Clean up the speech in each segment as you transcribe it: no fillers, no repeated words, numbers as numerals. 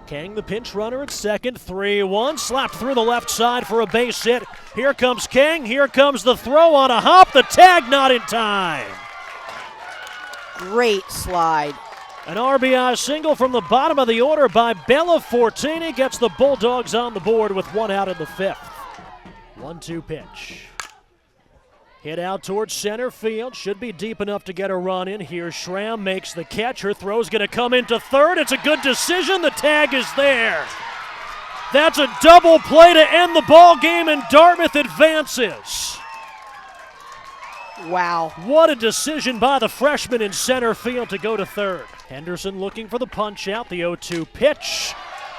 Kang, the pinch runner at second, 3-1, slapped through the left side for a base hit. Here comes Kang, here comes the throw on a hop, the tag not in time. Great slide. An RBI single from the bottom of the order by Bella Fortini gets the Bulldogs on the board with one out in the fifth. 1-2 pitch. Hit out towards center field. Should be deep enough to get a run in. Here Schramm makes the catch. Her throw's going to come into third. It's a good decision. The tag is there. That's a double play to end the ball game, and Dartmouth advances. Wow. What a decision by the freshman in center field to go to third. Henderson looking for the punch out. The 0-2 pitch.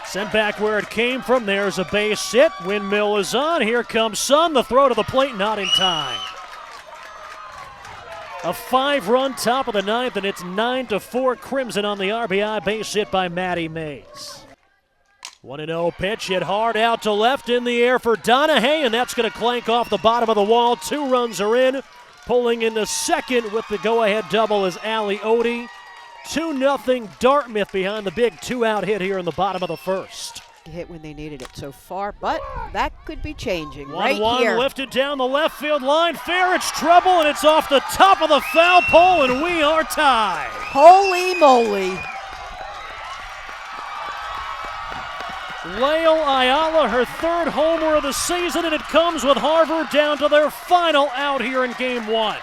Sent back where it came from. There's a base hit. Windmill is on. Here comes Sun. The throw to the plate not in time. A 5-run top of the ninth, and it's 9-4 Crimson on the RBI base hit by Maddie Mays. 1-0 pitch hit hard out to left in the air for Donahue, and that's going to clank off the bottom of the wall. 2 runs are in. Pulling into second with the go-ahead double is Allie Odie. 2-0 Dartmouth behind the big 2-out hit here in the bottom of the first. Hit when they needed it so far, but that could be changing 1-1 right here. Lifted down the left field line. Fair, it's trouble, and it's off the top of the foul pole, and we are tied. Holy moly. Lael Ayala, her third homer of the season, and it comes with Harvard down to their final out here in game one.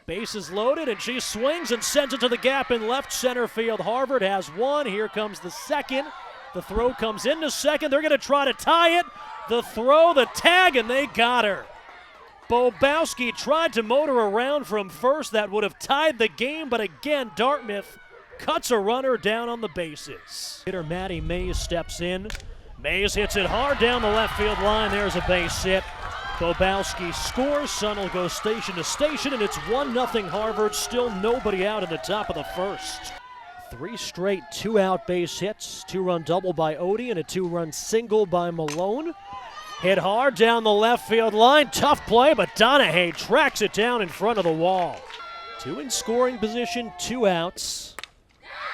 Bases loaded, and she swings and sends it to the gap in left center field. Harvard has one. Here comes the second. The throw comes into second. They're going to try to tie it. The throw, the tag, and they got her. Bobowski tried to motor around from first. That would have tied the game, but again, Dartmouth cuts a runner down on the bases. Hitter Maddie Mays steps in. Mays hits it hard down the left field line. There's a base hit. Bobowski scores. Sun will go station to station, and it's 1-0 Harvard. Still nobody out in the top of the first. 3 straight 2-out base hits, 2-run double by Odie and a 2-run single by Malone. Hit hard down the left field line, tough play, but Donahue tracks it down in front of the wall. 2 in scoring position, 2 outs.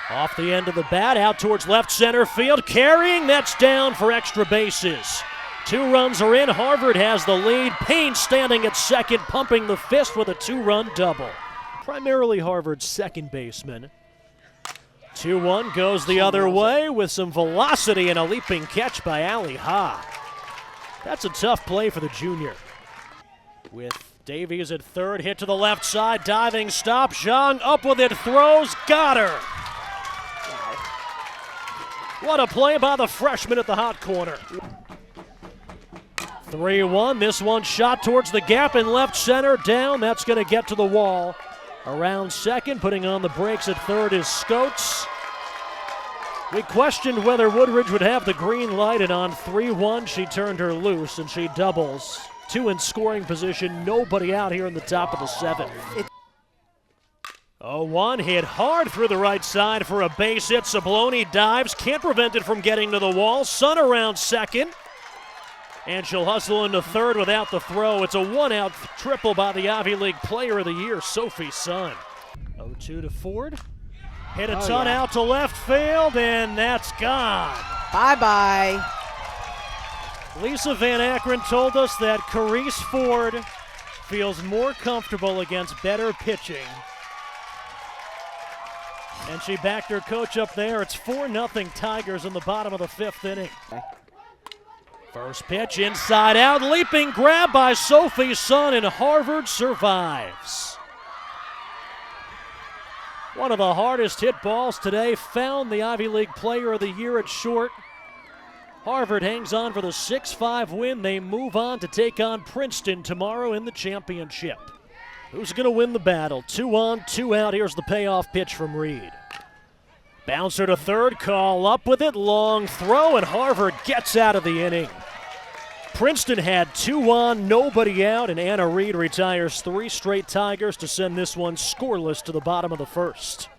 Off the end of the bat, out towards left center field, carrying, that's down for extra bases. 2 runs are in, Harvard has the lead. Payne standing at second, pumping the fist with a 2-run double. Primarily Harvard's second baseman. 2-1 goes the other way with some velocity and a leaping catch by Ali Ha. That's a tough play for the junior. With Davies at third, hit to the left side, diving stop. Zhang up with it, throws, got her. What a play by the freshman at the hot corner. 3-1, this one shot towards the gap in left center, down, that's going to get to the wall. Around second, putting on the brakes at third is Scotes. We questioned whether Woodridge would have the green light, and on 3-1, she turned her loose, and she doubles. 2 in scoring position, nobody out here in the top of the 7th. 0-1, hit hard through the right side for a base hit. Sabloni dives, can't prevent it from getting to the wall. Sun around second. And she'll hustle into third without the throw. It's a 1-out triple by the Ivy League Player of the Year, Sophie Sun. 0-2 to Ford. Hit a ton out to left field, and that's gone. Bye-bye. Lisa Van Akron told us that Carice Ford feels more comfortable against better pitching. And she backed her coach up there. It's 4-0 Tigers in the bottom of the 5th inning. First pitch inside out, leaping grab by Sophie Sun, and Harvard survives. One of the hardest hit balls today found the Ivy League Player of the Year at short. Harvard hangs on for the 6-5 win. They move on to take on Princeton tomorrow in the championship. Who's going to win the battle? 2 on, 2 out. Here's the payoff pitch from Reed. Bouncer to third, call up with it, long throw, and Harvard gets out of the inning. Princeton had 2 on, nobody out, and Anna Reed retires 3 straight Tigers to send this one scoreless to the bottom of the first.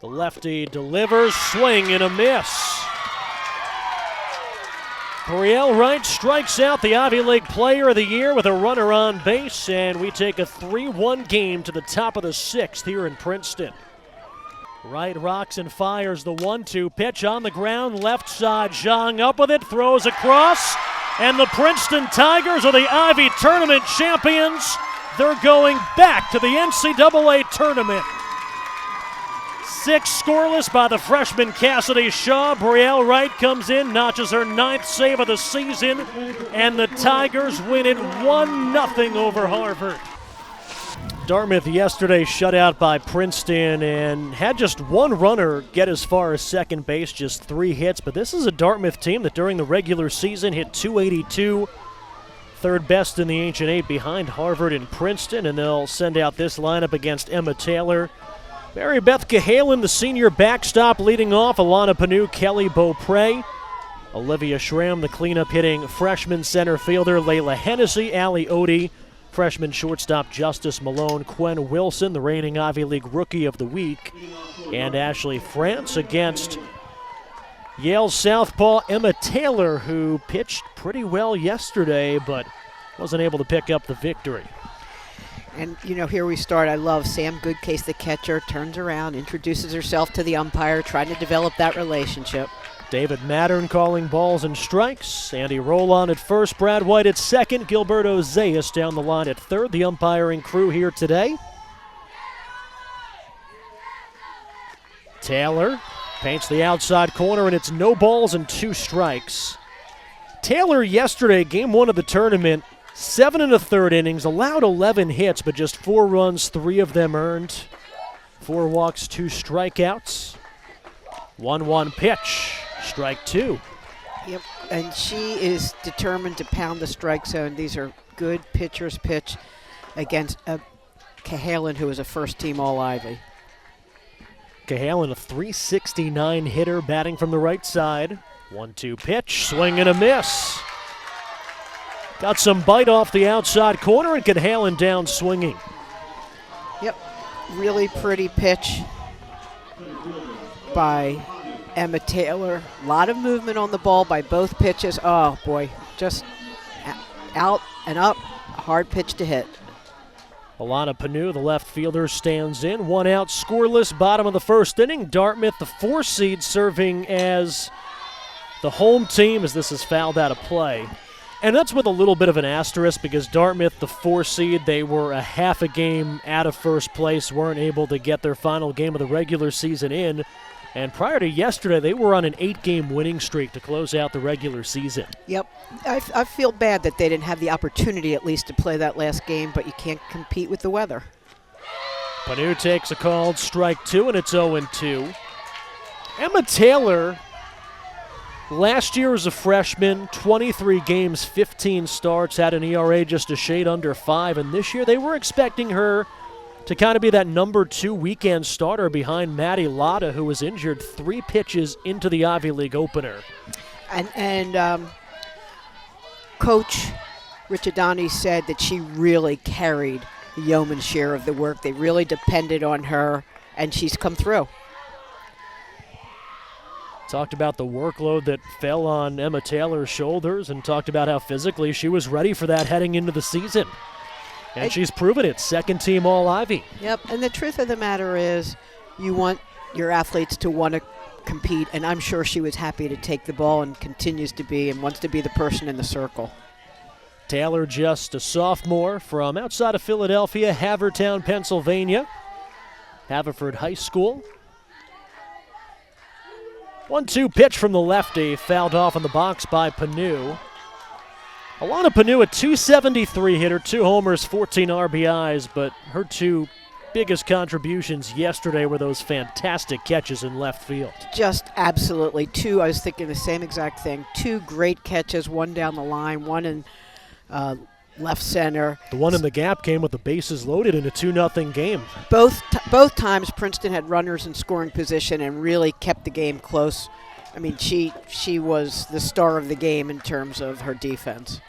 The lefty delivers, swing and a miss. Brielle Wright strikes out the Ivy League Player of the Year with a runner on base, and we take a 3-1 game to the top of the 6th here in Princeton. Right rocks and fires the 1-2 pitch on the ground. Left side, Zhang up with it, throws across. And the Princeton Tigers are the Ivy Tournament champions. They're going back to the NCAA tournament. 6 scoreless by the freshman Cassidy Shaw. Brielle Wright comes in, notches her 9th save of the season, and the Tigers win it 1-0 over Harvard. Dartmouth yesterday shut out by Princeton and had just one runner get as far as second base, just 3 hits. But this is a Dartmouth team that during the regular season hit .282, third best in the Ancient Eight behind Harvard and Princeton, and they'll send out this lineup against Emma Taylor. Mary Beth Cahalan, the senior backstop, leading off. Alana Panu, Kelly Beaupre. Olivia Schramm, the cleanup hitting freshman center fielder. Layla Hennessy, Allie Odie. Freshman shortstop Justice Malone, Quen Wilson, the reigning Ivy League Rookie of the Week, and Ashley France against Yale's southpaw Emma Taylor, who pitched pretty well yesterday but wasn't able to pick up the victory. And, you know, here we start. I love Sam Goodcase, the catcher, turns around, introduces herself to the umpire, trying to develop that relationship. David Mattern calling balls and strikes. Andy Rollon at first, Brad White at second, Gilberto Zayas down the line at third. The umpiring crew here today. Taylor paints the outside corner, and it's no balls and 2 strikes. Taylor yesterday, game 1 of the tournament, 7 1/3 innings, allowed 11 hits, but just 4 runs, 3 of them earned. 4 walks, 2 strikeouts. 1-1 pitch. Strike 2. Yep, and she is determined to pound the strike zone. These are good pitchers pitch against Cahalan, who is a first-team All-Ivy. Cahalan, a .369 hitter, batting from the right side. 1-2 pitch, swing and a miss. Got some bite off the outside corner, and Cahalan down swinging. Yep, really pretty pitch by Emma Taylor. A lot of movement on the ball by both pitches. Oh, boy, just out and up, hard pitch to hit. Alana Panu, the left fielder, stands in. 1 out, scoreless, bottom of the first inning. Dartmouth, the 4 seed, serving as the home team as this is fouled out of play. And that's with a little bit of an asterisk because Dartmouth, the 4 seed, they were a half a game out of first place, weren't able to get their final game of the regular season in. And prior to yesterday, they were on an 8-game winning streak to close out the regular season. Yep. I feel bad that they didn't have the opportunity at least to play that last game, but you can't compete with the weather. Panu takes a called strike 2, and it's 0-2. Emma Taylor, last year as a freshman, 23 games, 15 starts, had an ERA just a shade under 5. And this year they were expecting her to kind of be that number 2 weekend starter behind Maddie Lotta, who was injured 3 pitches into the Ivy League opener. And Coach Richardani said that she really carried the yeoman's share of the work. They really depended on her, and she's come through. Talked about the workload that fell on Emma Taylor's shoulders and talked about how physically she was ready for that heading into the season. And she's proven it, second team All-Ivy. Yep, and the truth of the matter is you want your athletes to want to compete, and I'm sure she was happy to take the ball and continues to be and wants to be the person in the circle. Taylor, just a sophomore from outside of Philadelphia, Havertown, Pennsylvania. Haverford High School. 1-2 pitch from the lefty, fouled off in the box by Panu. Alana Panu, a .273 hitter, 2 homers, 14 RBIs, but her 2 biggest contributions yesterday were those fantastic catches in left field. Just absolutely 2. I was thinking the same exact thing. 2 great catches, one down the line, one in left center. The one in the gap came with the bases loaded in a 2-0 game. Both times Princeton had runners in scoring position and really kept the game close. I mean, she was the star of the game in terms of her defense.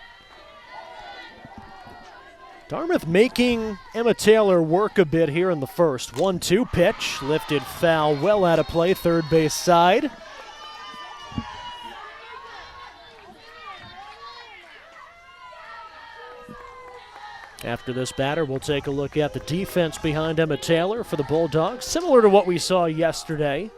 Dartmouth making Emma Taylor work a bit here in the first. 1-2 pitch, lifted foul, well out of play, third base side. After this batter, we'll take a look at the defense behind Emma Taylor for the Bulldogs, similar to what we saw yesterday.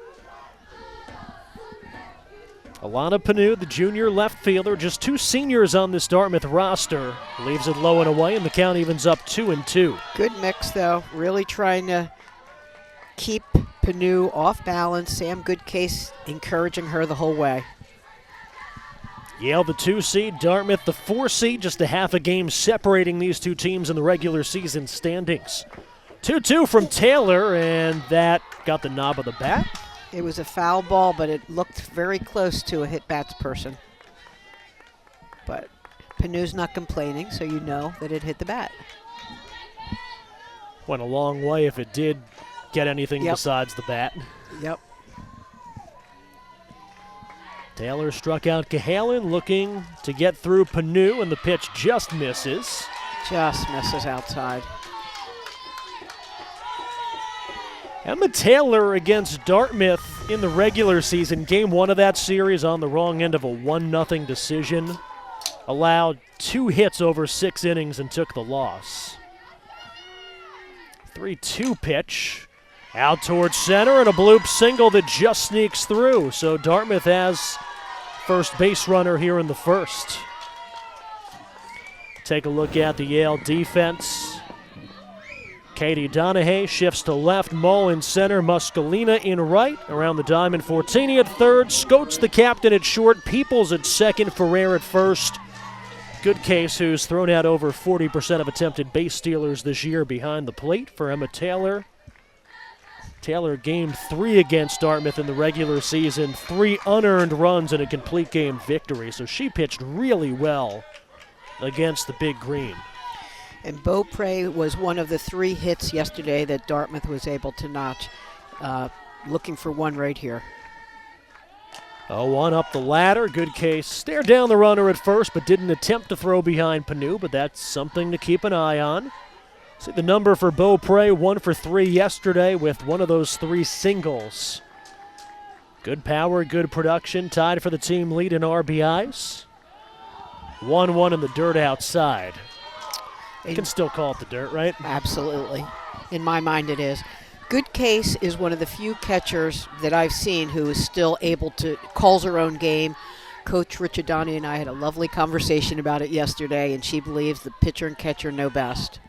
Alana Panu, the junior left fielder, just 2 seniors on this Dartmouth roster, leaves it low and away, and the count evens up 2-2. Good mix, though. Really trying to keep Panu off balance. Sam Goodcase encouraging her the whole way. Yale the 2 seed, Dartmouth the 4 seed, just a half a game separating these two teams in the regular season standings. 2-2 from Taylor, and that got the knob of the bat. It was a foul ball, but it looked very close to a hit bats person. But Panu's not complaining, so you know that it hit the bat. Went a long way if it did get anything besides the bat. Yep. Taylor struck out Cahalan, looking to get through Panu, and the pitch just misses. Just misses outside. Emma Taylor against Dartmouth in the regular season. Game 1 of that series on the wrong end of a 1-0 decision. Allowed 2 hits over 6 innings and took the loss. 3-2 pitch. Out towards center, and a bloop single that just sneaks through. So Dartmouth has first base runner here in the first. Take a look at the Yale defense. Katie Donahue shifts to left, Mull in center, Muscalina in right. Around the diamond, Fortini at third, Scotes the captain at short, Peoples at second, Ferrer at first. Goodcase, who's thrown out over 40% of attempted base stealers this year, behind the plate for Emma Taylor. Taylor game 3 against Dartmouth in the regular season, 3 unearned runs and a complete game victory. So she pitched really well against the Big Green. And Beaupre was one of the 3 hits yesterday that Dartmouth was able to notch. Looking for one right here. 0-1 up the ladder. Goodcase stared down the runner at first, but didn't attempt to throw behind Panu, but that's something to keep an eye on. See the number for Beaupre, 1 for 3 yesterday with one of those 3 singles. Good power, good production, tied for the team lead in RBIs. 1-1 in the dirt outside. You can still call it the dirt, right? Absolutely. In my mind it is. Goodcase is one of the few catchers that I've seen who is still able to calls her own game. Coach Ricciardani and I had a lovely conversation about it yesterday, and she believes the pitcher and catcher know best.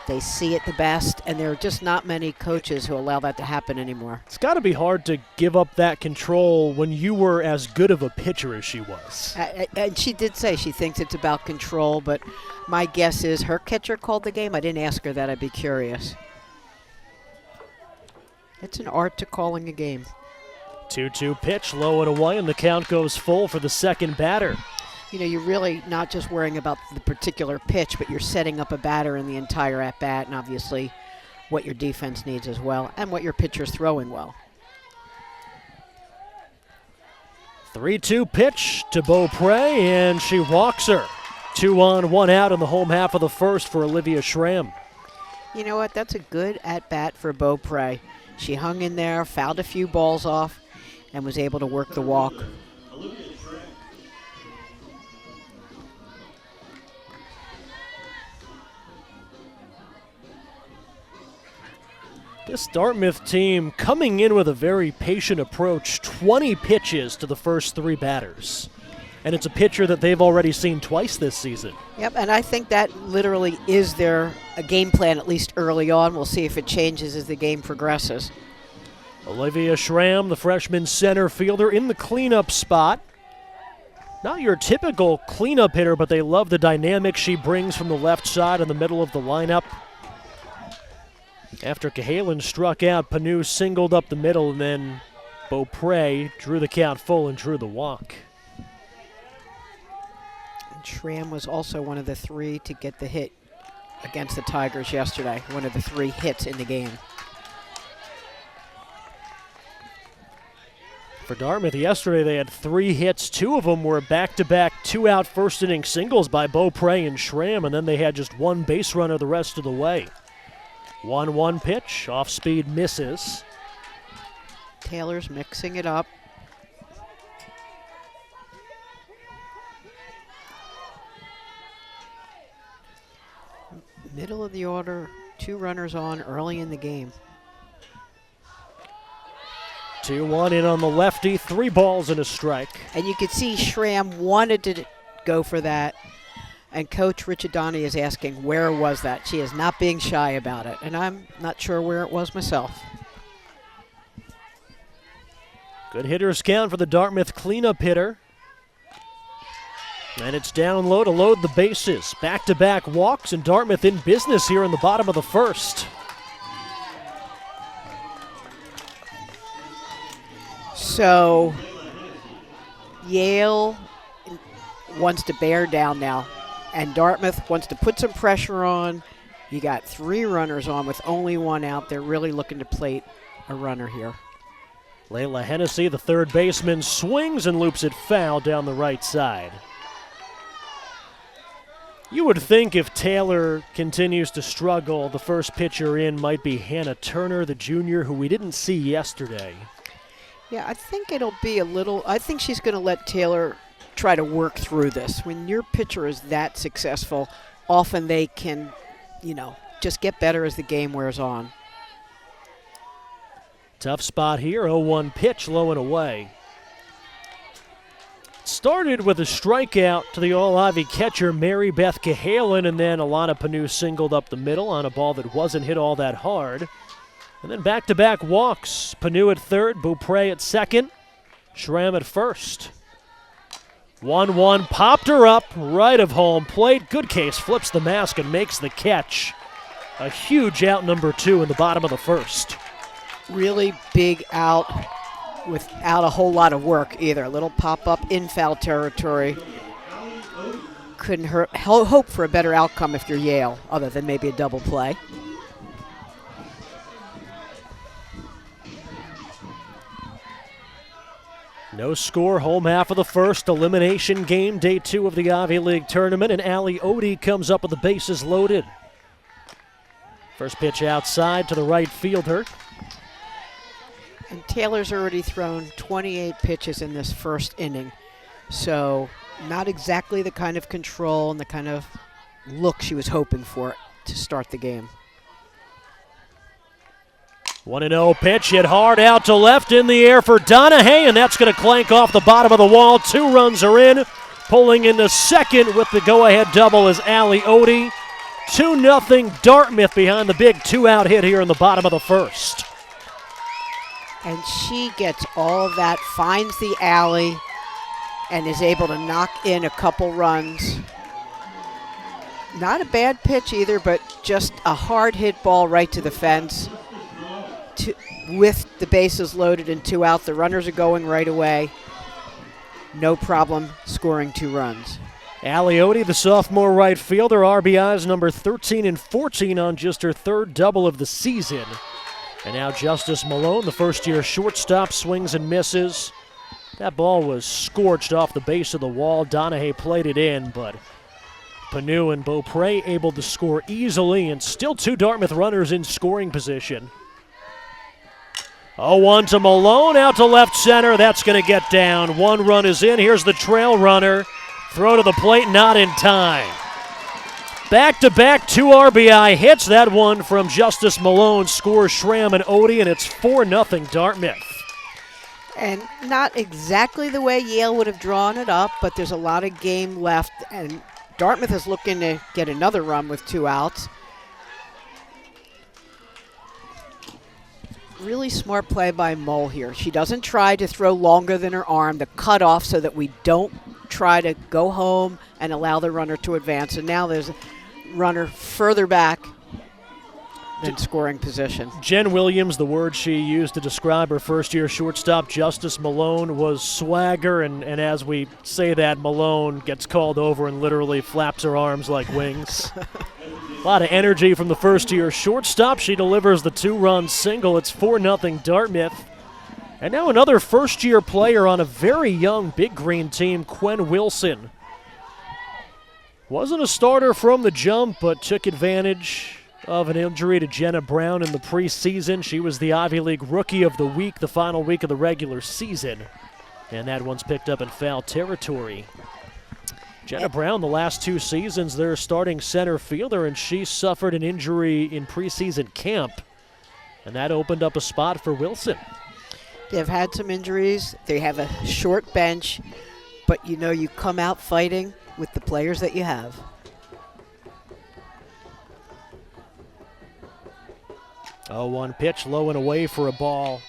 They see it the best, and there are just not many coaches who allow that to happen anymore. It's got to be hard to give up that control when you were as good of a pitcher as she was. And she did say she thinks it's about control, but my guess is her catcher called the game. I didn't ask her that. I'd be curious. It's an art to calling a game. 2-2 pitch, low and away, and the count goes full for the second batter. You know, you're really not just worrying about the particular pitch, but you're setting up a batter in the entire at-bat, and obviously what your defense needs as well, and what your pitcher's throwing well. 3-2 pitch to Beaupre, and she walks her. 2 on, 1 out in the home half of the first for Olivia Schramm. You know what? That's a good at-bat for Beaupre. She hung in there, fouled a few balls off, and was able to work the walk. This Dartmouth team coming in with a very patient approach, 20 pitches to the first 3 batters. And it's a pitcher that they've already seen twice this season. Yep, and I think that literally is their game plan, at least early on. We'll see if it changes as the game progresses. Olivia Schramm, the freshman center fielder, in the cleanup spot. Not your typical cleanup hitter, but they love the dynamic she brings from the left side in the middle of the lineup. After Cahalan struck out, Panu singled up the middle, and then Beaupre drew the count full and drew the walk. And Schramm was also one of the 3 to get the hit against the Tigers yesterday, one of the 3 hits in the game. For Dartmouth yesterday, they had 3 hits. 2 of them were back-to-back 2-out first-inning singles by Beaupre and Schramm, and then they had just 1 base runner the rest of the way. 1-1 pitch, off-speed misses. Taylor's mixing it up. Middle of the order, 2 runners on early in the game. 2-1 in on the lefty, 3 balls and a strike. And you could see Schramm wanted to go for that. And Coach Ricciardani is asking, where was that? She is not being shy about it. And I'm not sure where it was myself. Good hitter's count for the Dartmouth cleanup hitter. And it's down low to load the bases. Back-to-back walks, and Dartmouth in business here in the bottom of the first. So Yale wants to bear down now, and Dartmouth wants to put some pressure on. You got 3 runners on with only 1 out. They're really looking to plate a runner here. Layla Hennessy, the third baseman, swings and loops it foul down the right side. You would think if Taylor continues to struggle, the first pitcher in might be Hannah Turner, the junior, who we didn't see yesterday. Yeah, I think it'll be a little, I think she's going to let Taylor try to work through this. When your pitcher is that successful, often they can, just get better as the game wears on. Tough spot here, 0-1 pitch, low and away. Started with a strikeout to the All-Ivy catcher, Mary Beth Cahalan, and then Alana Panu singled up the middle on a ball that wasn't hit all that hard. And then back-to-back walks. Panu at third, Beaupre at second, Schramm at first. 1-1, popped her up, right of home plate. Goodcase flips the mask and makes the catch. A huge out, number 2 in the bottom of the first. Really big out without a whole lot of work either. A little pop-up in foul territory. Couldn't hurt. Hope for a better outcome if you're Yale, other than maybe a double play. No score, home half of the first. Elimination game, day 2 of the Ivy League tournament, and Allie Odie comes up with the bases loaded. First pitch outside to the right fielder. And Taylor's already thrown 28 pitches in this first inning. So not exactly the kind of control and the kind of look she was hoping for to start the game. 1-0 pitch, hit hard out to left, in the air for Donahue, and that's going to clank off the bottom of the wall. 2 runs are in. Pulling into second with the go-ahead double is Allie Odie. 2-0 Dartmouth behind the big 2-out hit here in the bottom of the first. And she gets all of that, finds the alley, and is able to knock in a couple runs. Not a bad pitch either, but just a hard hit ball right to the fence. With the bases loaded and 2 out, the runners are going right away. No problem scoring 2 runs. Allie Odie, the sophomore right fielder, RBIs number 13 and 14 on just her 3rd double of the season. And now Justice Malone, the first-year shortstop, swings and misses. That ball was scorched off the base of the wall. Donahue played it in, but Panu and Beaupre able to score easily, and still 2 Dartmouth runners in scoring position. 0-1 to Malone, out to left center. That's going to get down. 1 run is in. Here's the trail runner. Throw to the plate, not in time. Back-to-back 2 RBI hits. That one from Justice Malone scores Schramm and Odie, and it's 4-0 Dartmouth. And not exactly the way Yale would have drawn it up, but there's a lot of game left, and Dartmouth is looking to get another run with 2 outs. Really smart play by Mole here. She doesn't try to throw longer than her arm, the cutoff, so that we don't try to go home and allow the runner to advance. And now there's a runner further back than scoring position. Jen Williams, the word she used to describe her first-year shortstop, Justice Malone, was swagger. And as we say that, Malone gets called over and literally flaps her arms like wings. A lot of energy from the first-year shortstop. She delivers the 2-run single. It's 4-0 Dartmouth. And now another first-year player on a very young Big Green team, Quen Wilson. Wasn't a starter from the jump, but took advantage of an injury to Jenna Brown in the preseason. She was the Ivy League Rookie of the Week, the final week of the regular season. And that one's picked up in foul territory. Jenna Brown, the last 2 seasons, their starting center fielder, and she suffered an injury in preseason camp, and that opened up a spot for Wilson. They've had some injuries. They have a short bench, but you know you come out fighting with the players that you have. Oh, 1 pitch, low and away for a ball.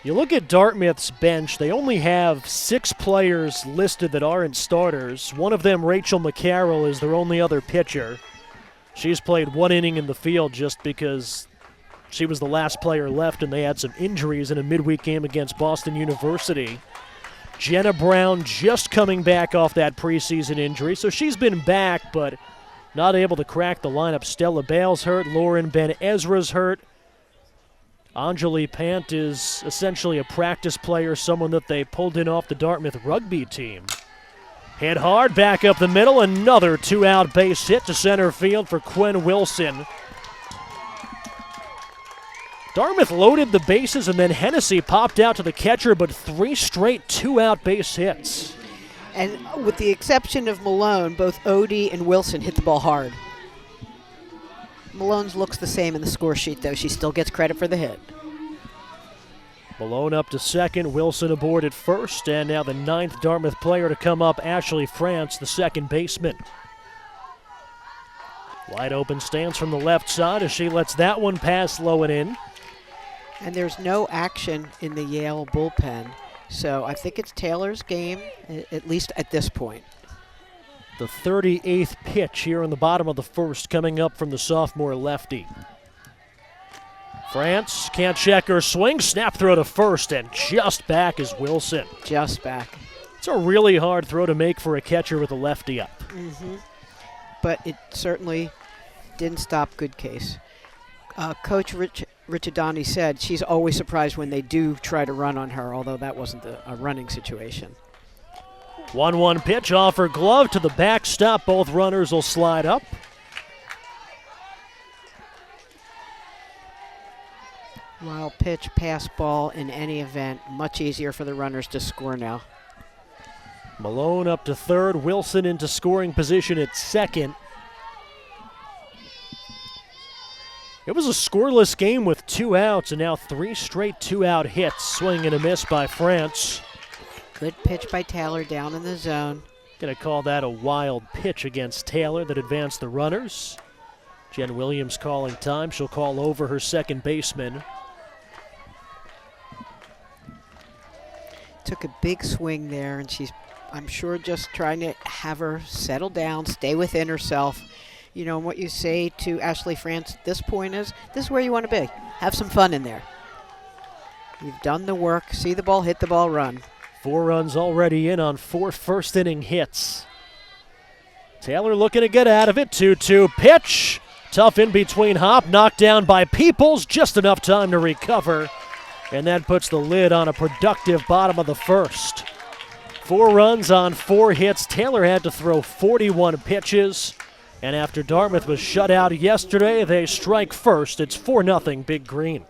You look at Dartmouth's bench, they only have 6 players listed that aren't starters. One of them, Rachel McCarroll, is their only other pitcher. She's played 1 inning in the field just because she was the last player left and they had some injuries in a midweek game against Boston University. Jenna Brown just coming back off that preseason injury, so she's been back but not able to crack the lineup. Stella Bale's hurt, Lauren Ben Ezra's hurt. Anjali Pant is essentially a practice player, someone that they pulled in off the Dartmouth rugby team. Hit hard, back up the middle, another 2-out base hit to center field for Quinn Wilson. Dartmouth loaded the bases and then Hennessy popped out to the catcher, but 3 straight 2-out base hits. And with the exception of Malone, both Odie and Wilson hit the ball hard. Malone's looks the same in the score sheet, though. She still gets credit for the hit. Malone up to second, Wilson aboard at first, and now the 9th Dartmouth player to come up, Ashley France, the second baseman. Wide open stance from the left side as she lets that one pass low and in. And there's no action in the Yale bullpen, so I think it's Taylor's game, at least at this point. The 38th pitch here in the bottom of the first coming up from the sophomore lefty. France can't check her swing. Snap throw to first, and just back is Wilson. Just back. It's a really hard throw to make for a catcher with a lefty up. Mm-hmm. But it certainly didn't stop good case. Coach Richadani said she's always surprised when they do try to run on her, although that wasn't a running situation. 1-1 pitch off her glove to the backstop. Both runners will slide up. Wild pitch, pass ball in any event. Much easier for the runners to score now. Malone up to third. Wilson into scoring position at second. It was a scoreless game with 2 outs, and now 3 straight 2-out hits. Swing and a miss by France. Good pitch by Taylor down in the zone. Going to call that a wild pitch against Taylor that advanced the runners. Jen Williams calling time. She'll call over her second baseman. Took a big swing there, and she's, I'm sure, just trying to have her settle down, stay within herself. You know, what you say to Ashley France at this point is, this is where you want to be. Have some fun in there. You've done the work. See the ball, hit the ball, run. 4 runs already in on 4 first-inning hits. Taylor looking to get out of it. 2-2 pitch. Tough in between hop. Knocked down by Peoples. Just enough time to recover. And that puts the lid on a productive bottom of the first. 4 runs on 4 hits. Taylor had to throw 41 pitches. And after Dartmouth was shut out yesterday, they strike first. It's 4-0 Big Green.